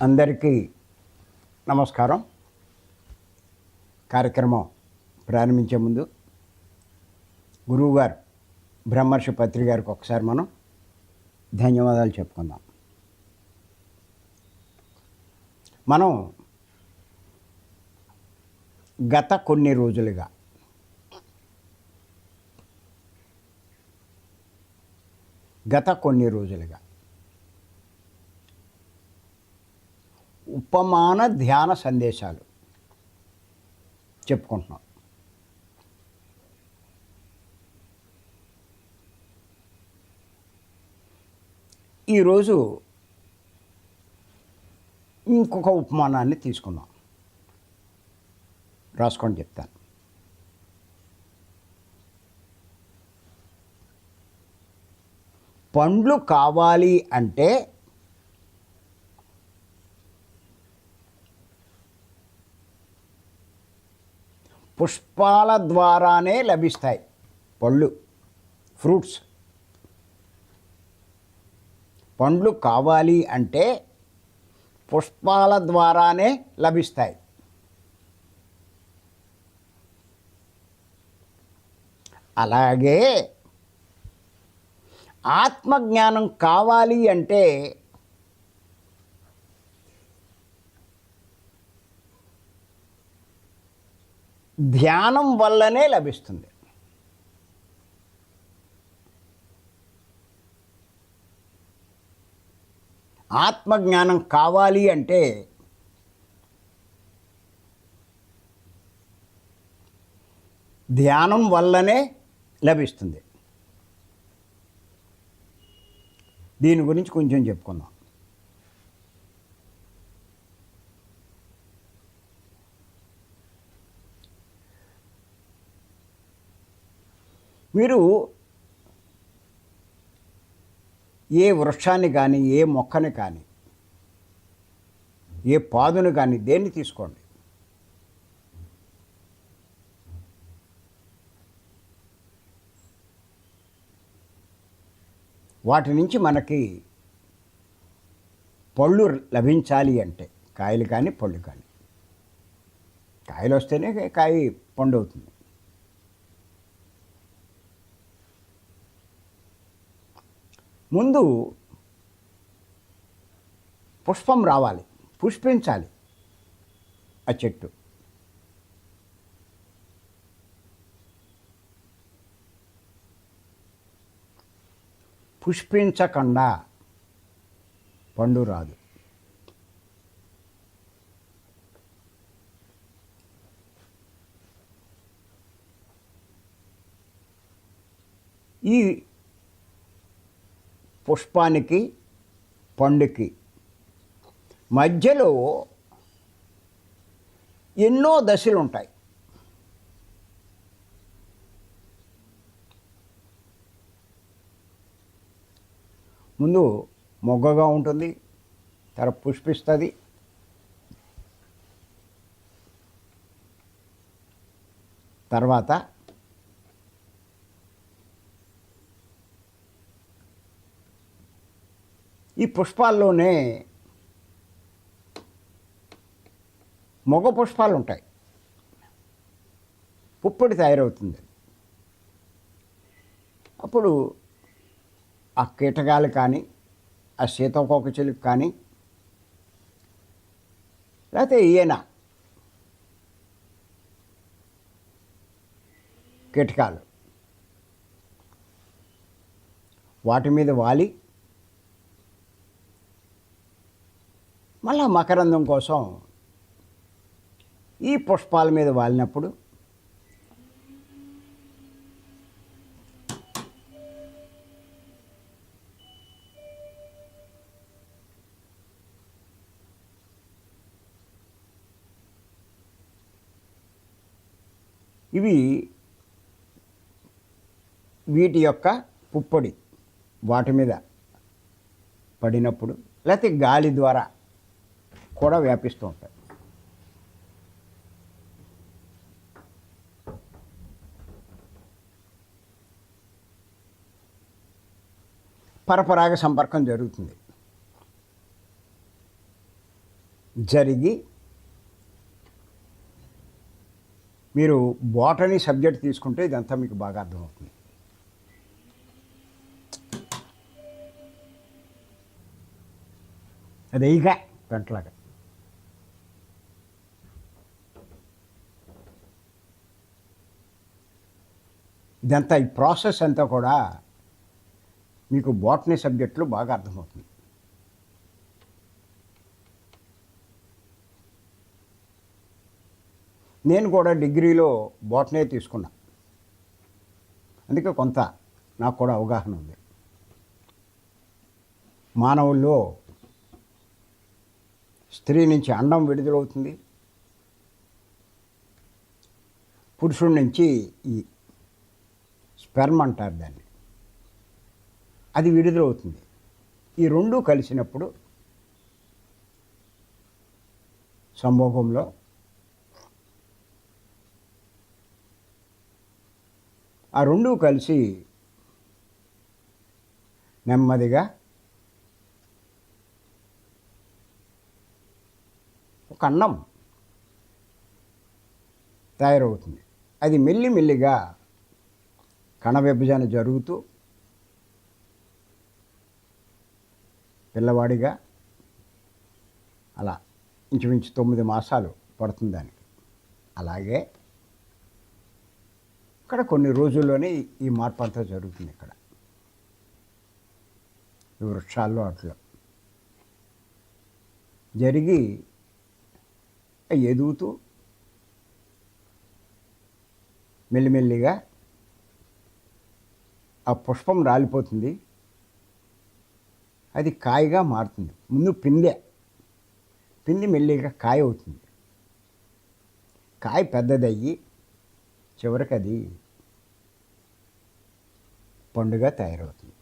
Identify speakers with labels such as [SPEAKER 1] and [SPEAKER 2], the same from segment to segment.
[SPEAKER 1] అందరికీ నమస్కారం. కార్యక్రమం ప్రారంభించే ముందు గురువుగారు బ్రహ్మర్షి పత్రి గారికి ఒకసారి మనం ధన్యవాదాలు చెప్పుకుందాం. మనం గత కొన్ని రోజులుగా ఉపమాన ధ్యాన సందేశాలు చెప్పుకుంటున్నాం. ఈరోజు ఇంకొక ఉపమానాన్ని తీసుకుందాం. రాసుకొని చెప్తాను. పండ్లు కావాలి అంటే పుష్పాల ద్వారానే లభిస్తాయి. ఫ్రూట్స్ పండ్లు కావాలి అంటే పుష్పాల ద్వారానే లభిస్తాయి. అలాగే ఆత్మజ్ఞానం కావాలి అంటే ధ్యానం వల్లనే లభిస్తుంది. ఆత్మజ్ఞానం కావాలి అంటే ధ్యానం వల్లనే లభిస్తుంది. దీని గురించి కొంచెం చెప్పుకుందాం. మీరు ఏ వృక్షాన్ని కానీ, ఏ మొక్కని కానీ, ఏ పాదును కానీ దేన్ని తీసుకోండి, వాటి నుంచి మనకి పళ్ళు లభించాలి అంటే కాయలు కానీ పళ్ళు కానీ, కాయలు వస్తేనే కాయ పండు అవుతుంది. ముందు పుష్పం రావాలి, పుష్పించాలి ఆ చెట్టు. పుష్పించకుండా పండు రాదు. ఈ పుష్పానికి పండుకి మధ్యలో ఎన్నో దశలు ఉంటాయి. ముందు మొగ్గగా ఉంటుంది, తర్వాత పుష్పిస్తుంది, తర్వాత ఈ పుష్పాల్లోనే మొగ పుష్పాలు ఉంటాయి. పుప్పొడి తయారవుతుంది. అప్పుడు ఆ కీటకాలు కానీ, ఆ సీతాకోకచిలుకు కానీ, లేకపోతే కీటకాలు వాటి మీద వాలి మళ్ళా మకరందం కోసం ఈ పుష్పాల మీద వాలినప్పుడు వీటి యొక్క పుప్పొడి వాటి మీద పడినప్పుడు లేకపోతే గాలి ద్వారా కూడా వ్యాపిస్తూ ఉంటాయి. పరపరాగ సంపర్కం జరుగుతుంది. జరిగి మీరు బోటనీ సబ్జెక్ట్ తీసుకుంటే ఇదంతా మీకు బాగా అర్థమవుతుంది. అది ఇక పెంటలాగా ఇదంతా ఈ ప్రాసెస్ అంతా కూడా మీకు బోటనీ సబ్జెక్టులో బాగా అర్థమవుతుంది. నేను కూడా డిగ్రీలో బోటనీ తీసుకున్నా, అందుకే కొంత నాకు కూడా అవగాహన ఉంది. మానవుల్లో స్త్రీ నుంచి అండం విడుదలవుతుంది, పురుషుడి నుంచి ఈ స్పెర్మ్ అంటారు దాన్ని, అది విడుదలవుతుంది. ఈ రెండూ కలిసినప్పుడు సంభోగంలో ఆ రెండూ కలిసి నెమ్మదిగా ఒక అన్నం తయారవుతుంది. అది మెల్లిమెల్లిగా కణ విభజన జరుగుతూ పిల్లవాడిగా అలా ఇంచుమించు 9 మాసాలు పడుతుంది దానికి. అలాగే ఇక్కడ కొన్ని రోజుల్లోనే ఈ మార్పు అంతా జరుగుతుంది. ఇక్కడ ఈ వృక్షాల్లో అట్లా జరిగి ఎదుగుతూ మెల్లిమెల్లిగా ఆ పుష్పం రాలిపోతుంది, అది కాయగా మారుతుంది. ముందు పిండి మెల్లిగా కాయ అవుతుంది. కాయ పెద్దదయ్యి చివరికి అది పండుగా తయారవుతుంది.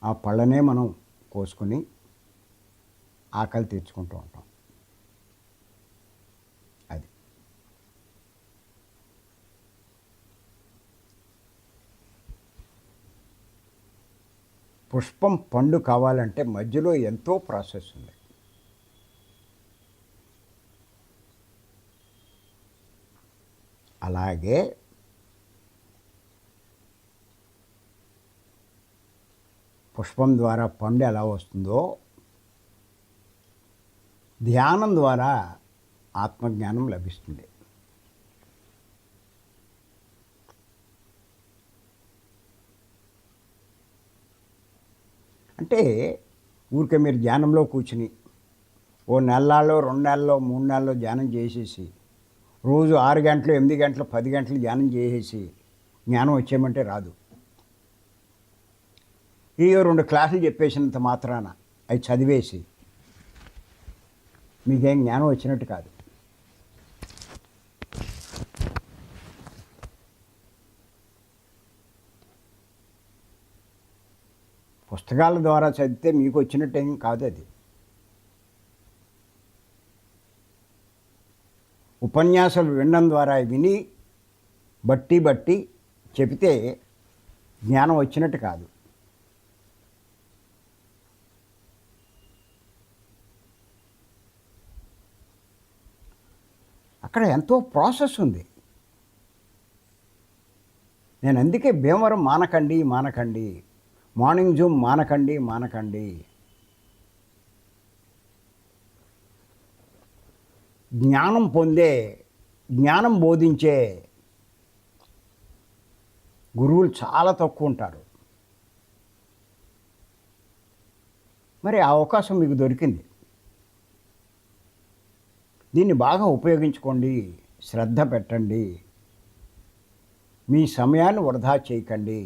[SPEAKER 1] ఆ పళ్ళనే మనం కోసుకొని ఆకలి తీర్చుకుంటూ ఉంటాం. అది పుష్పం పండు కావాలంటే మధ్యలో ఎంతో ప్రాసెస్ ఉంది. అలాగే పుష్పం ద్వారా పండు ఎలా వస్తుందో ధ్యానం ద్వారా ఆత్మజ్ఞానం లభిస్తుంది. అంటే ఊరికే మీరు ధ్యానంలో కూర్చుని ఓ నెలలో 2 నెలల్లో 3 నెలల్లో ధ్యానం చేసేసి రోజు 6 గంటలు 8 గంటలు 10 గంటలు ధ్యానం చేసేసి జ్ఞానం వచ్చేయమంటే రాదు. ఈ 2 క్లాసులు చెప్పేసినంత మాత్రాన అవి చదివేసి మీకేం జ్ఞానం వచ్చినట్టు కాదు. పుస్తకాల ద్వారా చదివితే మీకు వచ్చినట్టు ఏం కాదు. అది ఉపన్యాసాలు వినడం ద్వారా విని బట్టి చెబితే జ్ఞానం వచ్చినట్టు కాదు. అక్కడ ఎంతో ప్రాసెస్ ఉంది. నేను అందుకే భీమవరం మానకండి, మార్నింగ్ జూమ్ మానకండి. జ్ఞానం పొందే, జ్ఞానం బోధించే గురువులు చాలా తక్కువ ఉంటారు. మరి ఆ అవకాశం మీకు దొరికింది. దీన్ని బాగా ఉపయోగించుకోండి, శ్రద్ధ పెట్టండి, మీ సమయాన్ని వృధా చేయకండి.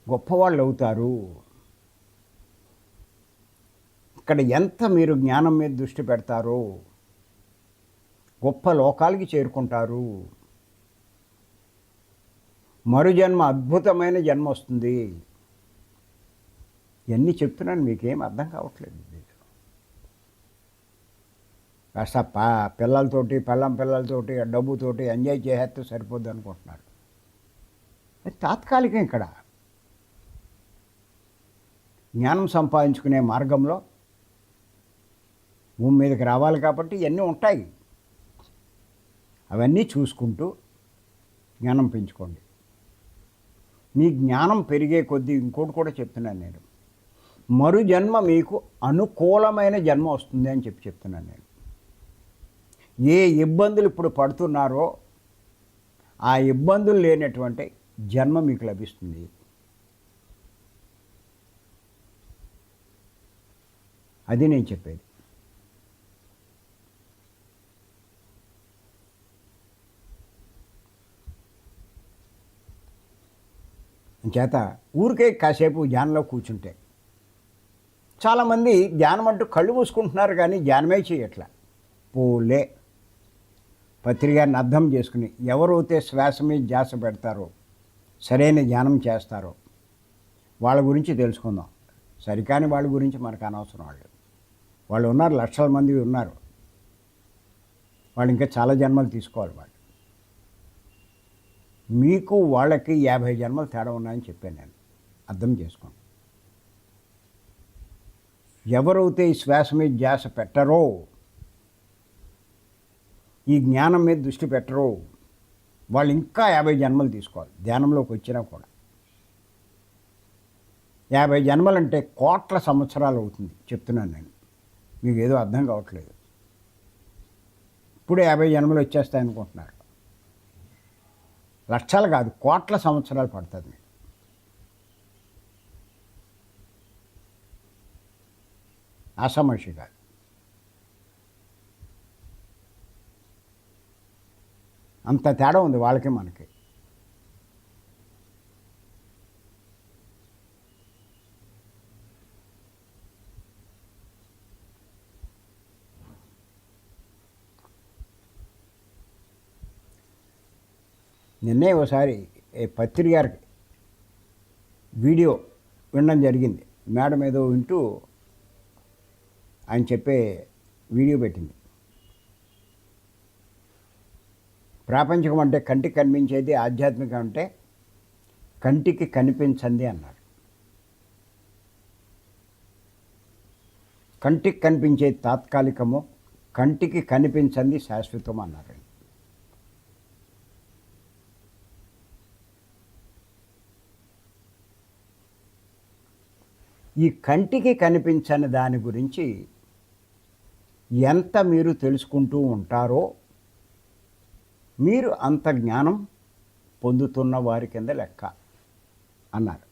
[SPEAKER 1] గొప్పవాళ్ళు అవుతారు. ఇక్కడ ఎంత మీరు జ్ఞానం మీద దృష్టి పెడతారో గొప్ప లోకాలకి చేరుకుంటారు. మరుజన్మ అద్భుతమైన జన్మ వస్తుంది. ఇవన్నీ చెప్తున్నాను, మీకేం అర్థం కావట్లేదు. కాస్త పిల్లలతోటి పిల్లలతోటి డబ్బుతోటి ఎంజాయ్ చేసేస్తే సరిపోద్ది అనుకుంటున్నారు. తాత్కాలికం. ఇక్కడ జ్ఞానం సంపాదించుకునే మార్గంలో భూమి మీదకి రావాలి కాబట్టి ఇవన్నీ ఉంటాయి. అవన్నీ చూసుకుంటూ జ్ఞానం పెంచుకోండి. మీ జ్ఞానం పెరిగే కొద్దీ ఇంకోటి కూడా చెప్తున్నాను నేను, మరు జన్మ మీకు అనుకూలమైన జన్మ వస్తుంది అని చెప్తున్నాను నేను. ఏ ఇబ్బందులు ఇప్పుడు పడుతున్నారో ఆ ఇబ్బందులు లేనటువంటి జన్మ మీకు లభిస్తుంది. అది నేను చెప్పేది. చేత ఊరికే కాసేపు ధ్యానంలో కూర్చుంటే, చాలామంది ధ్యానం అంటూ కళ్ళు మూసుకుంటున్నారు కానీ ధ్యానమే చేయట్లా. పోలే పత్రికని అర్థం చేసుకుని ఎవరైతే శ్వాస మీద ధ్యాస పెడతారో, సరైన ధ్యానం చేస్తారో వాళ్ళ గురించి తెలుసుకుందాం. సరికాని వాళ్ళ గురించి మనకు అనవసరం. వాళ్ళు ఉన్నారు, లక్షల మంది ఉన్నారు. వాళ్ళు ఇంకా చాలా జన్మలు తీసుకోవాలి. వాళ్ళు మీకు వాళ్ళకి 50 జన్మలు తేడా ఉన్నాయని చెప్పాను నేను. అర్థం చేసుకోండి. ఎవరైతే ఈ శ్వాస మీద ధ్యాస పెట్టరో, ఈ జ్ఞానం మీద దృష్టి పెట్టరో, వాళ్ళు ఇంకా 50 జన్మలు తీసుకోవాలి. ధ్యానంలోకి వచ్చినా కూడా 50 జన్మలంటే కోట్ల సంవత్సరాలు అవుతుంది చెప్తున్నాను నేను. మీకు ఏదో అర్థం కావట్లేదు. ఇప్పుడే 50 జన్మలు వచ్చేస్తాయి అనుకుంటున్నారు. లక్షలు కాదు, కోట్ల సంవత్సరాలు పడుతుంది. ఆషామాషి కాదు. అంత తేడా ఉంది వాళ్ళకి మనకి. నిన్నే ఒకసారి పత్రి గారికి వీడియో వినడం జరిగింది. మేడం ఏదో వింటూ ఆయన చెప్పే వీడియో పెట్టింది. ప్రాపంచికం అంటే కంటికి కనిపించేది, ఆధ్యాత్మికం అంటే కంటికి కనిపించండి అన్నారు. కంటికి కనిపించేది తాత్కాలికము, కంటికి కనిపించండి శాశ్వతం అన్నారు. ఈ కంటికి కనిపించని దాని గురించి ఎంత మీరు తెలుసుకుంటూ ఉంటారో మీరు అంత జ్ఞానం పొందుతున్న వారి కింద లెక్క అన్నారు.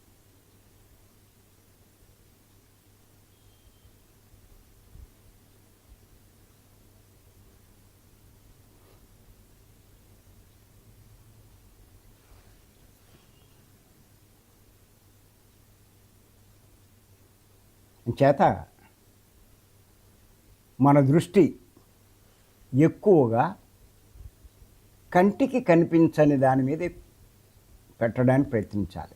[SPEAKER 1] చేత మన దృష్టి ఎక్కువగా కంటికి కనిపించని దాని మీద పెట్టడానికి ప్రయత్నించాలి.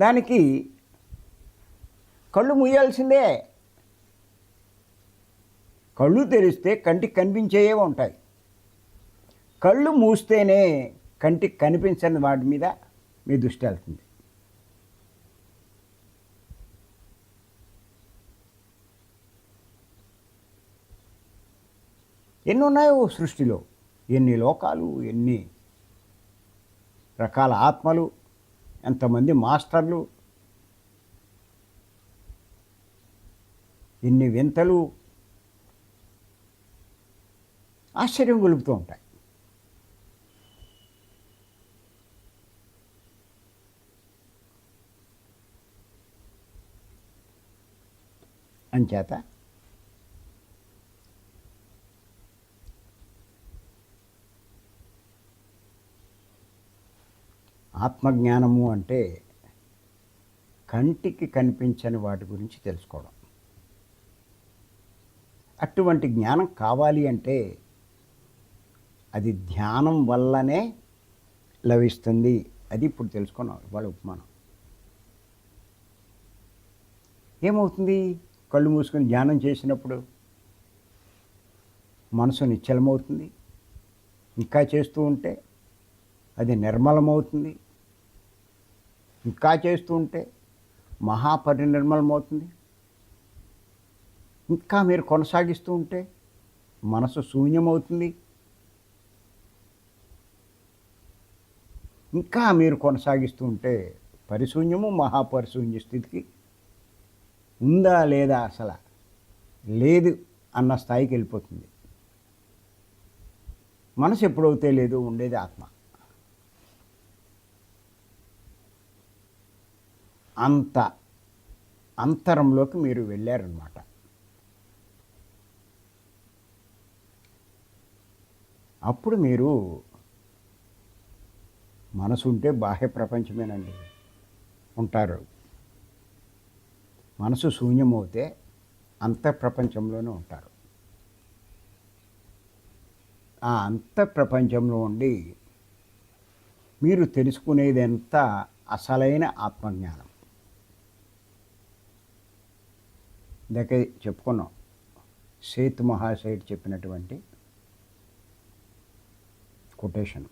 [SPEAKER 1] దానికి కళ్ళు మూయాల్సిందే. కళ్ళు తెరిస్తే కంటికి కనిపించేవే ఉంటాయి. కళ్ళు మూస్తేనే కంటికి కనిపించని వాటి మీద మీ దృష్టి వెళ్తుంది. ఎన్ని ఉన్నాయో సృష్టిలో, ఎన్ని లోకాలు, ఎన్ని రకాల ఆత్మలు, ఎంతమంది మాస్టర్లు, ఎన్ని వింతలు ఆశ్చర్యం గొలుపుతూ ఉంటాయి. అంచేత ఆత్మజ్ఞానము అంటే కంటికి కనిపించని వాటి గురించి తెలుసుకోవడం. అటువంటి జ్ఞానం కావాలి అంటే అది ధ్యానం వల్లనే లభిస్తుంది. అది ఇప్పుడు తెలుసుకున్నాం. ఇవాళ ఉపమానం ఏమవుతుంది? కళ్ళు మూసుకొని ధ్యానం చేసినప్పుడు మనసు నిశ్చలమవుతుంది. ఇంకా చేస్తూ ఉంటే అది నిర్మలమవుతుంది. ఇంకా చేస్తూ ఉంటే మహాపరినిర్మలమవుతుంది. ఇంకా మీరు కొనసాగిస్తూ ఉంటే మనసు శూన్యమవుతుంది. ఇంకా మీరు కొనసాగిస్తూ ఉంటే పరిశూన్యము మహాపరిశూన్య స్థితికి ఉందా లేదా అసలు లేదు అన్న స్థాయికి వెళ్ళిపోతుంది. మనసు ఎప్పుడైతే లేదు ఉండేది ఆత్మ. అంత అంతరంలోకి మీరు వెళ్ళారన్నమాట. అప్పుడు మీరు మనసు ఉంటే బాహ్య ప్రపంచమేనండి ఉంటారు. మనసు శూన్యమవుతే అంతఃప్రపంచంలోనే ఉంటారు. ఆ అంతఃప్రపంచంలో ఉండి మీరు తెలుసుకునేదంతా అసలైన ఆత్మజ్ఞానం. ఇందాకే చెప్పుకున్నాం, సేతు మహాశయుడు చెప్పినటువంటి కొటేషన్.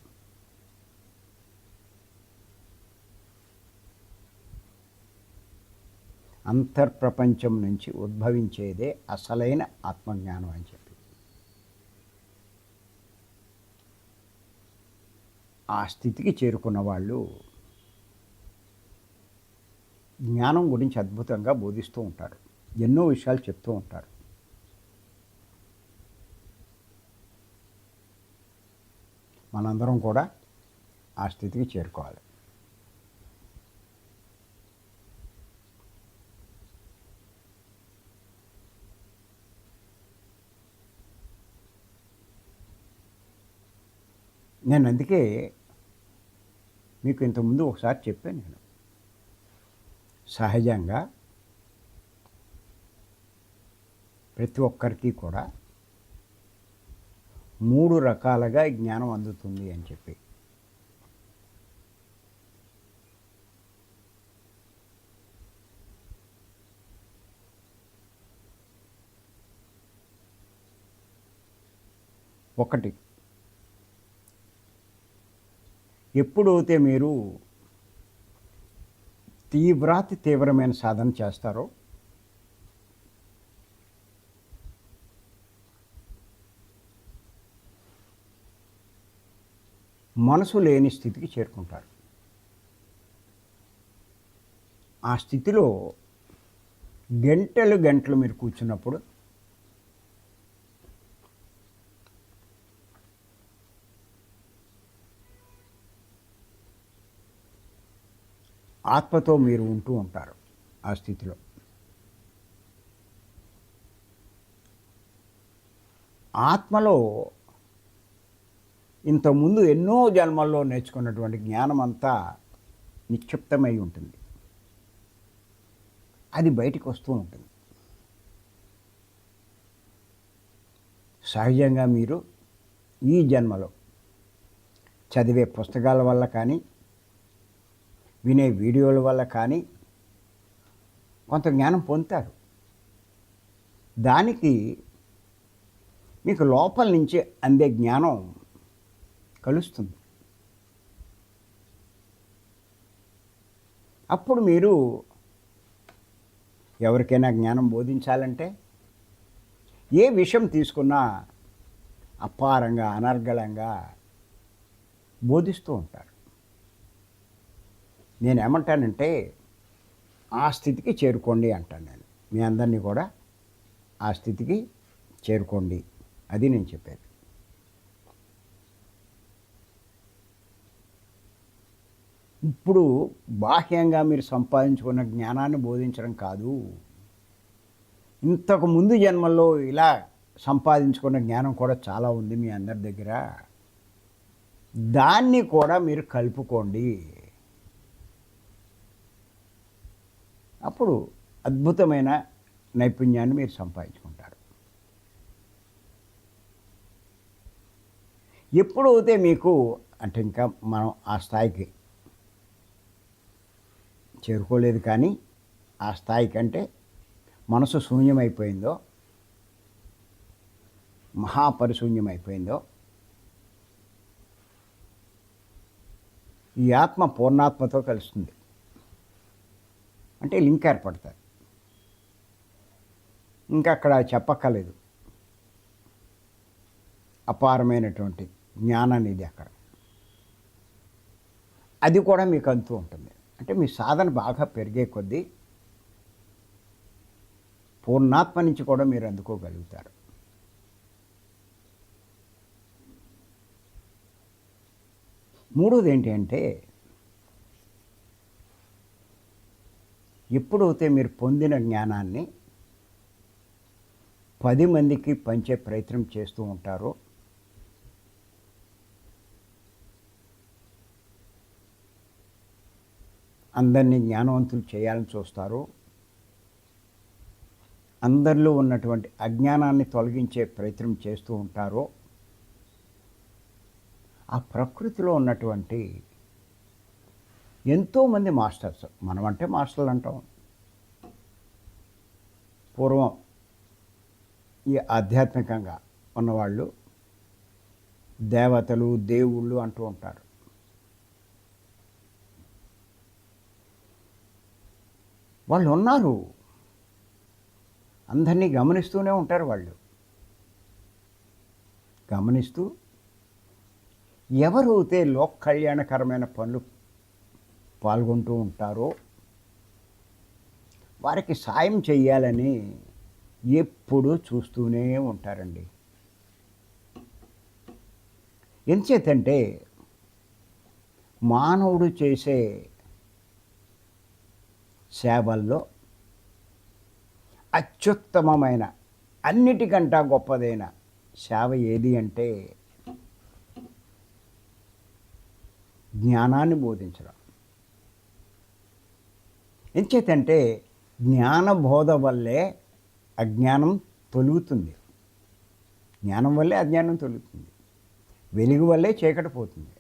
[SPEAKER 1] అంతర్ప్రపంచం నుంచి ఉద్భవించేదే అసలైన ఆత్మజ్ఞానం అని చెప్పి. ఆ స్థితికి చేరుకున్న వాళ్ళు జ్ఞానం గురించి అద్భుతంగా బోధిస్తూ ఉంటారు, ఎన్నో విషయాలు చెప్తూ ఉంటారు. మనందరం కూడా ఆ స్థితికి చేరుకోవాలి. నేను అందుకే మీకు ఇంతకుముందు ఒకసారి చెప్పాను, నేను సహజంగా ప్రతి ఒక్కరికి కూడా 3 రకాలుగా జ్ఞానం అందుతుంది అని చెప్పి. ఒకటి, ఎప్పుడైతే మీరు తీవ్రమైన సాధన చేస్తారో మనసు లేని స్థితికి చేరుకుంటారు. ఆ స్థితిలో గంటలు మీరు కూర్చున్నప్పుడు ఆత్మతో మీరు ఉంటూ ఉంటారు. ఆ స్థితిలో ఆత్మలో ఇంతకుముందు ఎన్నో జన్మల్లో నేర్చుకున్నటువంటి జ్ఞానం అంతా నిక్షిప్తమై ఉంటుంది. అది బయటికి వస్తూ ఉంటుంది. సహజంగా మీరు ఈ జన్మలో చదివే పుస్తకాల వల్ల కానీ, వినే వీడియోల వల్ల కానీ కొంత జ్ఞానం పొందుతారు. దానికి మీకు లోపల నుంచి అందే జ్ఞానం కలుస్తుంది. అప్పుడు మీరు ఎవరికైనా జ్ఞానం బోధించాలంటే ఏ విషయం తీసుకున్నా అపారంగా అనర్గళంగా బోధిస్తూ ఉంటారు. నేను ఏమంటానంటే ఆ స్థితికి చేరుకోండి అంటాను. నేను మీ అందరినీ కూడా ఆ స్థితికి చేరుకోండి, అది నేను చెప్పేది. ఇప్పుడు బాహ్యంగా మీరు సంపాదించుకున్న జ్ఞానాన్ని బోధించడం కాదు, ఇంతకు ముందు జన్మల్లో ఇలా సంపాదించుకున్న జ్ఞానం కూడా చాలా ఉంది మీ అందరి దగ్గర. దాన్ని కూడా మీరు కలుపుకోండి. అప్పుడు అద్భుతమైన నైపుణ్యాన్ని మీరు సంపాదించుకుంటారు. ఎప్పుడైతే మీకు అంటే ఇంకా మనం ఆ స్థాయికి చేరుకోలేదు, కానీ ఆ స్థాయికి అంటే మనసు శూన్యమైపోయిందో, మహాపరిశూన్యమైపోయిందో, ఈ ఆత్మ పూర్ణాత్మతో కలుస్తుంది. అంటే లింక్ ఏర్పడుతుంది. ఇంకా అక్కడ చెప్పక్కర్లేదు, అపారమైనటువంటి జ్ఞానానిది అక్కడ. అది కూడా మీకు అంతూ ఉంటుంది. అంటే మీ సాధన బాగా పెరిగే కొద్దీ పూర్ణాత్మ నుంచి కూడా మీరు అందుకోగలుగుతారు. మూడోది ఏంటి అంటే, ఎప్పుడైతే మీరు పొందిన జ్ఞానాన్ని 10 మందికి పంచే ప్రయత్నం చేస్తూ ఉంటారో, అందరినీ జ్ఞానవంతులు చేయాలని చూస్తారు, అందరిలో ఉన్నటువంటి అజ్ఞానాన్ని తొలగించే ప్రయత్నం చేస్తూ ఉంటారో, ఆ ప్రకృతిలో ఉన్నటువంటి ఎంతోమంది మాస్టర్స్, మనమంటే మాస్టర్లు అంటాం, పూర్వం ఈ ఆధ్యాత్మికంగా ఉన్నవాళ్ళు దేవతలు, దేవుళ్ళు అంటూ ఉంటారు. వాళ్ళు ఉన్నారు, అందరినీ గమనిస్తూనే ఉంటారు. వాళ్ళు గమనిస్తూ ఎవరైతే లోక కళ్యాణకరమైన పనులు పాల్గొంటూ ఉంటారో వారికి సాయం చేయాలని ఎప్పుడూ చూస్తూనే ఉంటారండి. ఎంచేతంటే మానవుడు చేసే సేవల్లో అత్యుత్తమమైన, అన్నిటికంటా గొప్పదైన సేవ ఏది అంటే జ్ఞానాన్ని బోధించడం. ఎంచేతంటే జ్ఞానబోధ వల్లే అజ్ఞానం తొలుగుతుంది, జ్ఞానం వల్లే అజ్ఞానం తొలుగుతుంది, వెలుగు వల్లే చీకటి పోతుంది.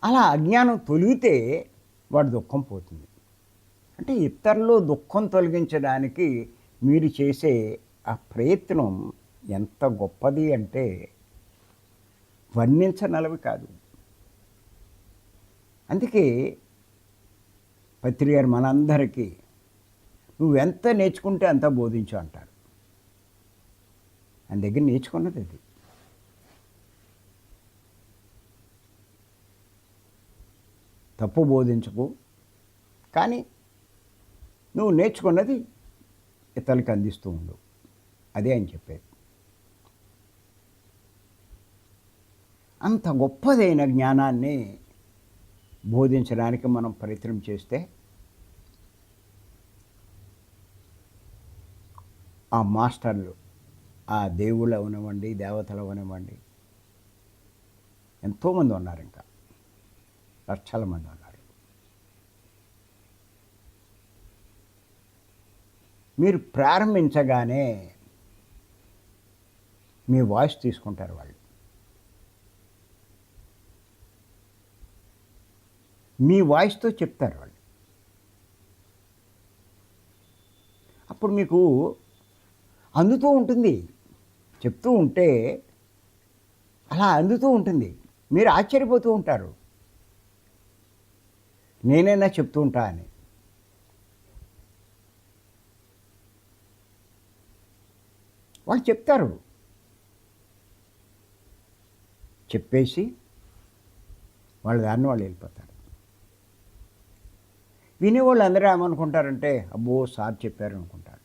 [SPEAKER 1] అలా అజ్ఞానం తొలిగితే వాడి దుఃఖం పోతుంది. అంటే ఇతరులు దుఃఖం తొలగించడానికి మీరు చేసే ఆ ప్రయత్నం ఎంత గొప్పది అంటే వర్ణించనలవి కాదు. అందుకే పత్రి గారు మనందరికీ నువ్వెంత నేర్చుకుంటే అంత బోధించు అంటారు. ఆయన దగ్గర నేర్చుకున్నది అది. తప్పు బోధించకు, కానీ నువ్వు నేర్చుకున్నది ఇతరులకు అందిస్తూ ఉండు, అదే ఆయన చెప్పేది. అంత గొప్పదైన జ్ఞానాన్ని బోధించడానికి మనం ప్రయత్నం చేస్తే ఆ మాస్టర్లు, ఆ దేవుళ్ళు అవనివ్వండి, దేవతలు అవనివ్వండి, ఎంతోమంది ఉన్నారు, ఇంకా లక్షల మంది ఉన్నారు. మీరు ప్రారంభించగానే మీ వాయిస్ తీసుకుంటారు వాళ్ళు. మీ వాయిస్తో చెప్తారు వాళ్ళు. అప్పుడు మీకు అందుతూ ఉంటుంది, చెప్తూ ఉంటే అలా అందుతూ ఉంటుంది. మీరు ఆశ్చర్యపోతూ ఉంటారు, నేనైనా చెప్తూ ఉంటా అని. వాళ్ళు చెప్తారు, చెప్పేసి వాళ్ళ దాన్ని వాళ్ళు వెళ్ళిపోతారు. వినేవాళ్ళు అందరూ ఏమనుకుంటారంటే, అబ్బో సార్ చెప్పారు అనుకుంటారు.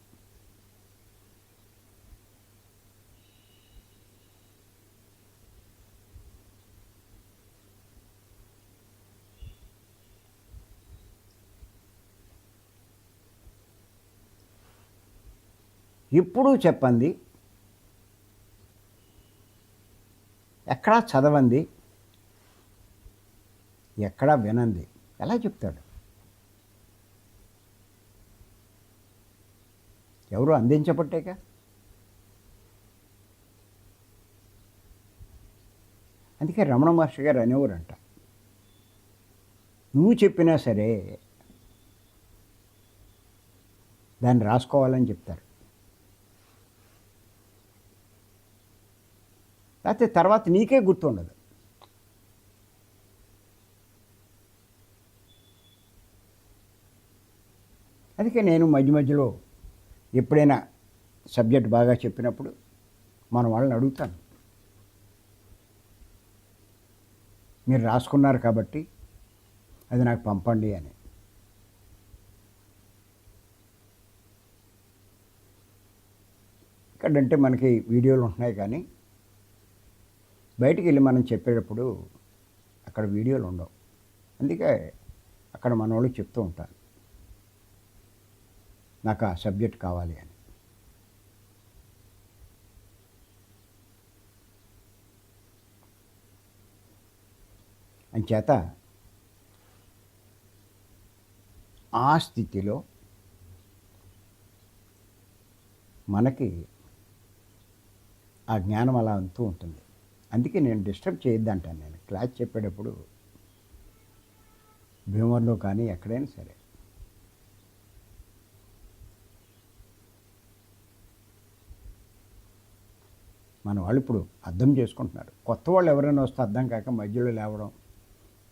[SPEAKER 1] ఎప్పుడూ చెప్పండి, ఎక్కడా చదవండి, ఎక్కడా వినంది ఎలా చెప్తాడు? ఎవరు అందించబట్టేక. అందుకే రమణ మహర్షి గారు అనేవారంట, నువ్వు చెప్పినా సరే దాన్ని రాసుకోవాలని చెప్తారు. లేకపోతే తర్వాత నీకే గుర్తుండదు. అందుకే నేను మధ్య మధ్యలో ఎప్పుడైనా సబ్జెక్ట్ బాగా చెప్పినప్పుడు మన వాళ్ళని అడుగుతాను, మీరు రాసుకున్నారు కాబట్టి అది నాకు పంపండి అని. ఇక్కడంటే మనకి వీడియోలు ఉంటున్నాయి, కానీ బయటికి వెళ్ళి మనం చెప్పేటప్పుడు అక్కడ వీడియోలు ఉండవు. అందుకే అక్కడ మన వాళ్ళు చెప్తూ ఉంటారు, నాకు ఆ సబ్జెక్ట్ కావాలి అని. అంచేత ఆ స్థితిలో మనకి ఆ జ్ఞానం అలా అంతూ ఉంటుంది. అందుకే నేను డిస్టర్బ్ చేయొద్దంటాను. నేను క్లాస్ చెప్పేటప్పుడు భీమవరంలో కానీ ఎక్కడైనా సరే మన వాళ్ళు ఇప్పుడు అర్థం చేసుకుంటున్నారు. కొత్త వాళ్ళు ఎవరైనా వస్తే అర్థం కాక మధ్యలో లేవడం,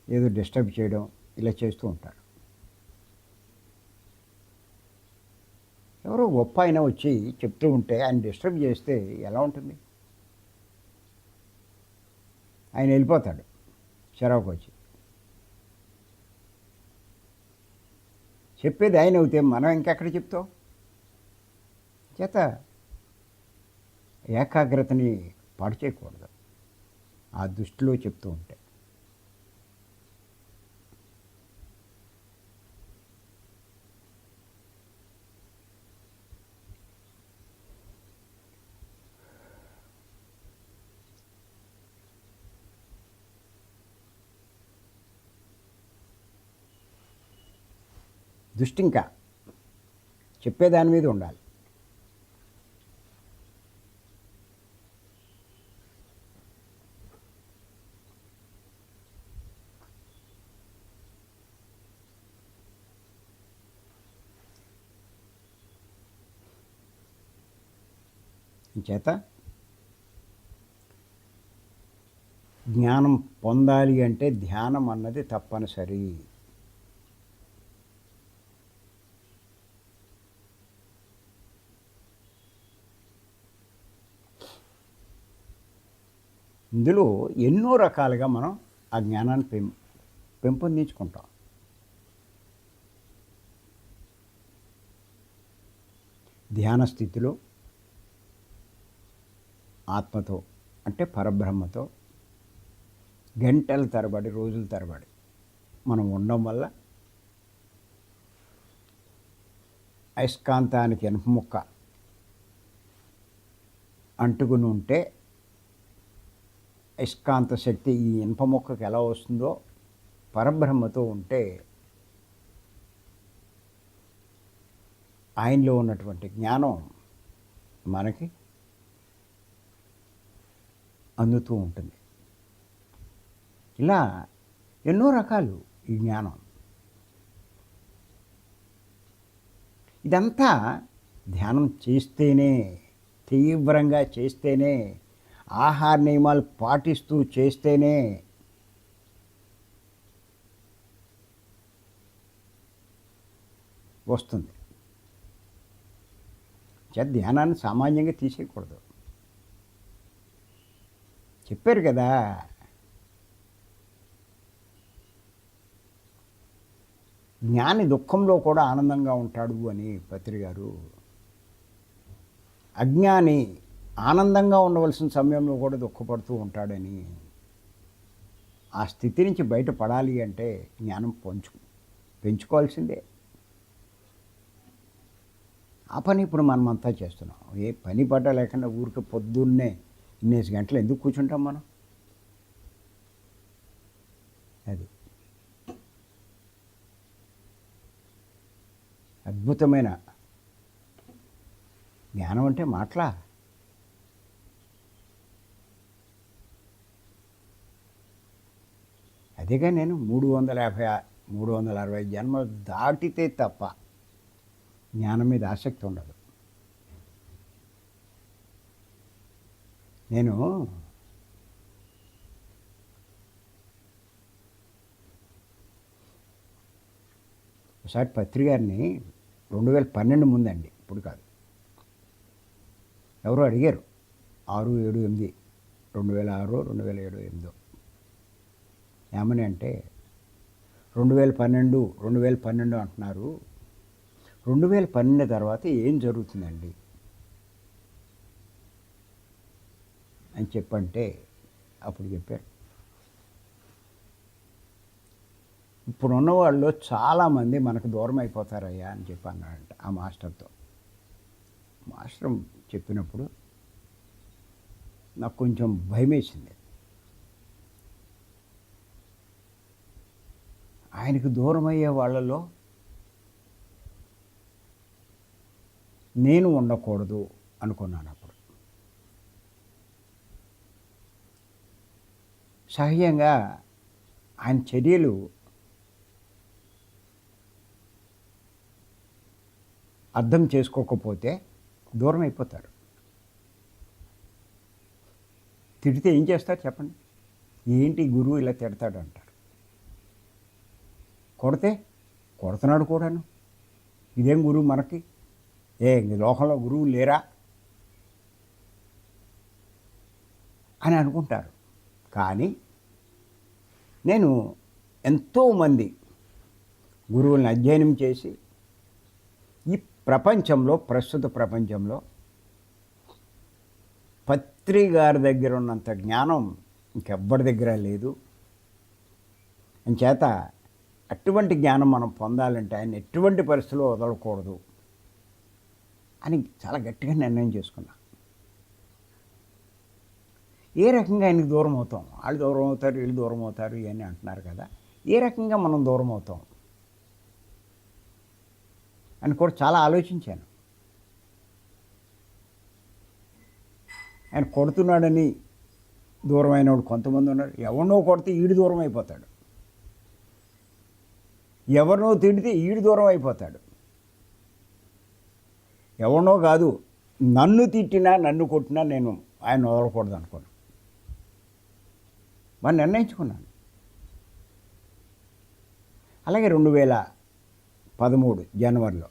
[SPEAKER 1] ఏదో డిస్టర్బ్ చేయడం ఇలా చేస్తూ ఉంటారు. ఎవరో గొప్ప ఆయన వచ్చి చెప్తూ ఉంటే ఆయన డిస్టర్బ్ చేస్తే ఎలా ఉంటుంది? ఆయన వెళ్ళిపోతాడు చెరవకు వచ్చి. చెప్పేది ఆయన అవుతే మనం ఇంకెక్కడ చెప్తాం? చేత ఏకాగ్రతని పాడు చేయకూడదు ఆ దృష్టిలో చెప్తూ ఉంటే. దృష్టి ఇంకా చెప్పేదాని మీద ఉండాలి. చేత జ్ఞానం పొందాలి అంటే ధ్యానం అన్నది తప్పనిసరి. ఇందులో ఎన్నో రకాలుగా మనం ఆ జ్ఞానాన్ని పెంపొందించుకుంటాం. ధ్యాన స్థితిలో ఆత్మతో అంటే పరబ్రహ్మతో గంటల తరబడి, రోజుల తరబడి మనం ఉండడం వల్ల అయస్కాంతానికి ఇనుప ముక్క అంటుకుని ఉంటే అయస్కాంత శక్తి ఈ ఇనుప ముక్కకు ఎలా వస్తుందో పరబ్రహ్మతో ఉంటే ఆయనలో ఉన్నటువంటి జ్ఞానం మనకి అందుతూ ఉంటుంది. ఇలా ఎన్నో రకాలు ఈ జ్ఞానం. ఇదంతా ధ్యానం చేస్తేనే, తీవ్రంగా చేస్తేనే, ఆహార నియమాలు పాటిస్తూ చేస్తేనే వస్తుంది. ధ్యానాన్ని సామాన్యంగా తీసేయకూడదు. చెప్పారు కదా, జ్ఞాని దుఃఖంలో కూడా ఆనందంగా ఉంటాడు అని పత్రి గారు. అజ్ఞాని ఆనందంగా ఉండవలసిన సమయంలో కూడా దుఃఖపడుతూ ఉంటాడని. ఆ స్థితి నుంచి బయటపడాలి అంటే జ్ఞానం పెంచుకోవాల్సిందే. ఆ పని ఇప్పుడు మనమంతా చేస్తున్నాం. ఏ పని పట్ట లేకుండా ఊరికి పొద్దున్నే ఇన్నేసి గంటలు ఎందుకు కూర్చుంటాం మనం? అది అద్భుతమైన జ్ఞానం అంటే మాటలా? అదేగా నేను 360 జన్మలు దాటితే తప్ప జ్ఞానం మీద ఆసక్తి ఉండదు. నేను ఒకసారి పత్రి గారిని 2012 ముందండి, ఇప్పుడు కాదు. ఎవరో అడిగారు 6, 7, 8, 2006, 2007, 2008 ఏమని అంటే 2012 అంటున్నారు. 2012 తర్వాత ఏం జరుగుతుందండి అని చెప్పంటే అప్పుడు చెప్పారు, ఇప్పుడున్న వాళ్ళు చాలామంది మనకు దూరం అయిపోతారయ్యా అని చెప్పి అన్నాడంట ఆ మాస్టర్తో. మాస్టర్ చెప్పినప్పుడు నాకు కొంచెం భయమేసింది. ఆయనకు దూరం అయ్యే వాళ్ళలో నేను ఉండకూడదు అనుకున్నాను. అప్పుడు సహజంగా ఆయన చర్యలు అర్థం చేసుకోకపోతే దూరం అయిపోతారు. తిడితే ఏం చేస్తారు చెప్పండి? ఏంటి గురువు ఇలా తిడతాడు అంటారు. కొడితే కొడుతున్నాడు కూడాను, ఇదేం గురువు మనకి, లోకంలో గురువు లేరా అని అనుకుంటారు. కానీ నేను ఎంతోమంది గురువులను అధ్యయనం చేసి ఈ ప్రపంచంలో, ప్రస్తుత ప్రపంచంలో పత్రి గారి దగ్గర ఉన్నంత జ్ఞానం ఇంకెవ్వరి దగ్గర లేదు. అంచేత అటువంటి జ్ఞానం మనం పొందాలంటే ఆయన ఎటువంటి పరిస్థితుల్లో వదలకూడదు అని చాలా గట్టిగా నిర్ణయం చేసుకున్నా. ఏ రకంగా ఆయనకి దూరం అవుతాం? వాళ్ళు దూరం అవుతారు, వీళ్ళు దూరం అవుతారు ఇవన్నీ అంటున్నారు కదా, ఏ రకంగా మనం దూరం అవుతాం అని కూడా చాలా ఆలోచించాను. ఆయన కొడుతున్నాడని దూరం అయినవాడు కొంతమంది ఉన్నారు. ఎవరినో కొడితే ఈడు దూరం అయిపోతాడు, ఎవరినో తిడితే ఈడు దూరం అయిపోతాడు. ఎవరినో కాదు, నన్ను తిట్టినా నన్ను కొట్టినా నేను ఆయన వదలకూడదు అనుకున్నాను. మరి నిర్ణయించుకున్నాను. అలాగే 2013 జనవరిలో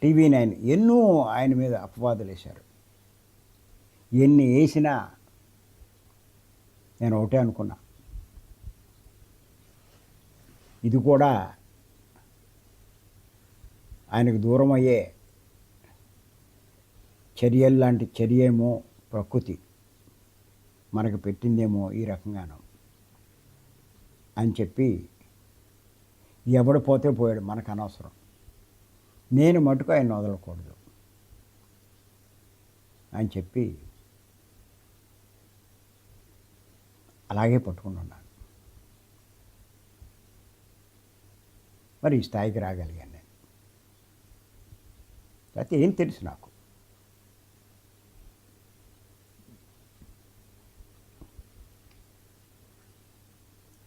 [SPEAKER 1] TV9 ఎన్నో ఆయన మీద అపవాదులు వేశారు. ఎన్ని వేసినా నేను ఒకటే అనుకున్నా, ఇది కూడా ఆయనకు దూరం అయ్యే చర్యలు లాంటి చర్యేమో ప్రకృతి మనకు పెట్టిందేమో ఈ రకంగాను అని చెప్పి, ఎవడు పోతే పోయాడు, మనకు అనవసరం, నేను మటుకు ఆయన వదలకూడదు అని చెప్పి అలాగే పట్టుకుని ఉన్నాను. మరి ఈ స్థాయికి రాగలిగాను నేను. అయితే ఏం తెలుసు నాకు,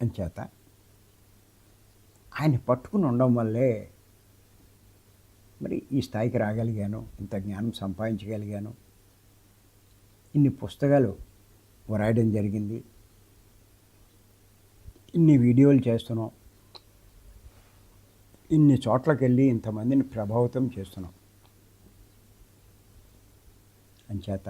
[SPEAKER 1] అంచేత ఆయన పట్టుకుని ఉండడం వల్లే మరి ఈ స్థాయికి రాగలిగాను, ఇంత జ్ఞానం సంపాదించగలిగాను, ఇన్ని పుస్తకాలు వ్రాయడం జరిగింది, ఇన్ని వీడియోలు చేస్తున్నాం, ఇన్ని చోట్లకి వెళ్ళి ఇంతమందిని ప్రభావితం చేస్తున్నాం. అంచేత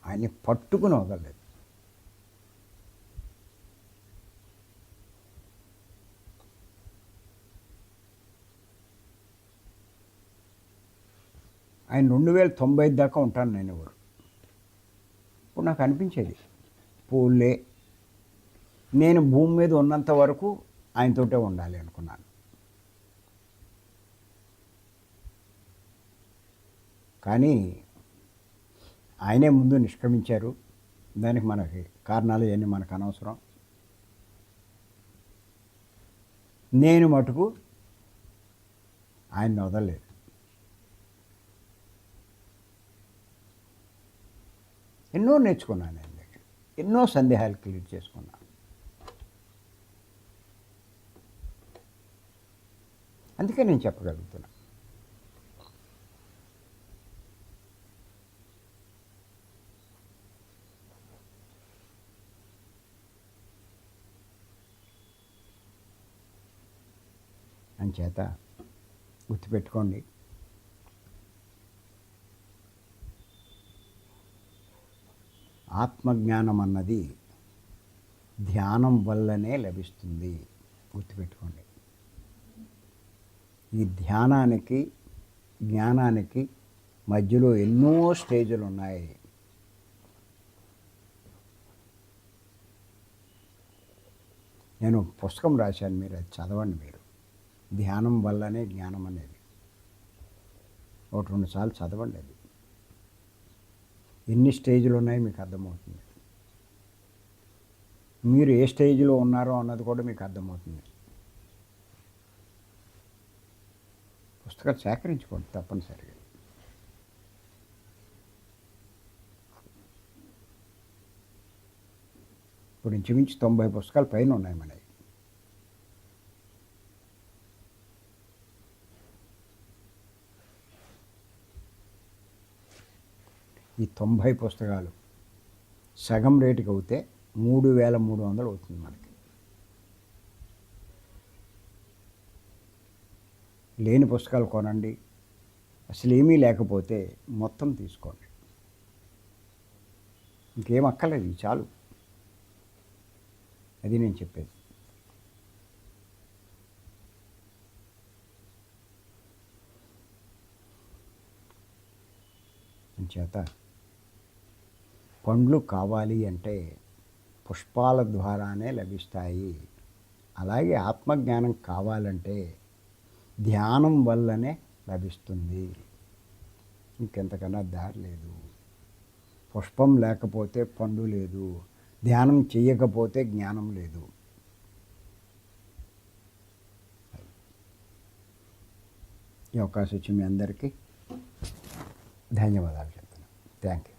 [SPEAKER 1] ఆయన్ని పట్టుకుని వదలలేదు. ఆయన 2095 దాకా ఉంటాను నేను ఎవరు. ఇప్పుడు నాకు అనిపించేది, పోలే నేను భూమి మీద ఉన్నంత వరకు ఆయనతోటే ఉండాలి అనుకున్నాను. కానీ ఆయనే ముందు నిష్క్రమించారు. దానికి మనకి కారణాలు ఇవన్నీ మనకు అనవసరం. నేను మటుకు ఆయన్ని వదలలేదు. ఎన్నో నేర్చుకున్నాను ఆయన దగ్గర, ఎన్నో సందేహాలు క్లియర్ చేసుకున్నాను. అందుకే నేను చెప్పగలుగుతున్నాను. అంచేత గుర్తుపెట్టుకోండి, ఆత్మజ్ఞానం అన్నది ధ్యానం వల్లనే లభిస్తుంది. గుర్తుపెట్టుకోండి. ఈ ధ్యానానికి జ్ఞానానికి మధ్యలో ఎన్నో స్టేజులు ఉన్నాయి. నేను పుస్తకం రాశాను, మీరు అది చదవండి. మీరు ధ్యానం వల్లనే జ్ఞానం అనేది ఒకటి 2 సార్లు చదవండి. అది ఎన్ని స్టేజ్లు ఉన్నాయి మీకు అర్థమవుతుంది. మీరు ఏ స్టేజ్లో ఉన్నారో అన్నది కూడా మీకు అర్థమవుతుంది. పుస్తకాలు సేకరించుకోండి తప్పనిసరిగా. ఇప్పుడు ఇంచుమించు 90 పుస్తకాలు పైన ఉన్నాయి మనవి. ఈ 90 పుస్తకాలు సగం రేటుకి అవుతే 3,300 అవుతుంది మనకి. లేని పుస్తకాలు కొనండి, అసలు ఏమీ లేకపోతే మొత్తం తీసుకోండి. ఇంకేం అక్కర్లేదు, చాలు. అది నేను చెప్పేది. అంచేత పండ్లు కావాలి అంటే పుష్పాల ద్వారానే లభిస్తాయి. అలాగే ఆత్మజ్ఞానం కావాలంటే ధ్యానం వల్లనే లభిస్తుంది. ఇంకెంతకన్నా దారి లేదు. పుష్పం లేకపోతే పండు లేదు, ధ్యానం చేయకపోతే జ్ఞానం లేదు. ఈ అవకాశం ఇచ్చి మీ అందరికీ ధన్యవాదాలు చెప్తున్నాను. Thank you.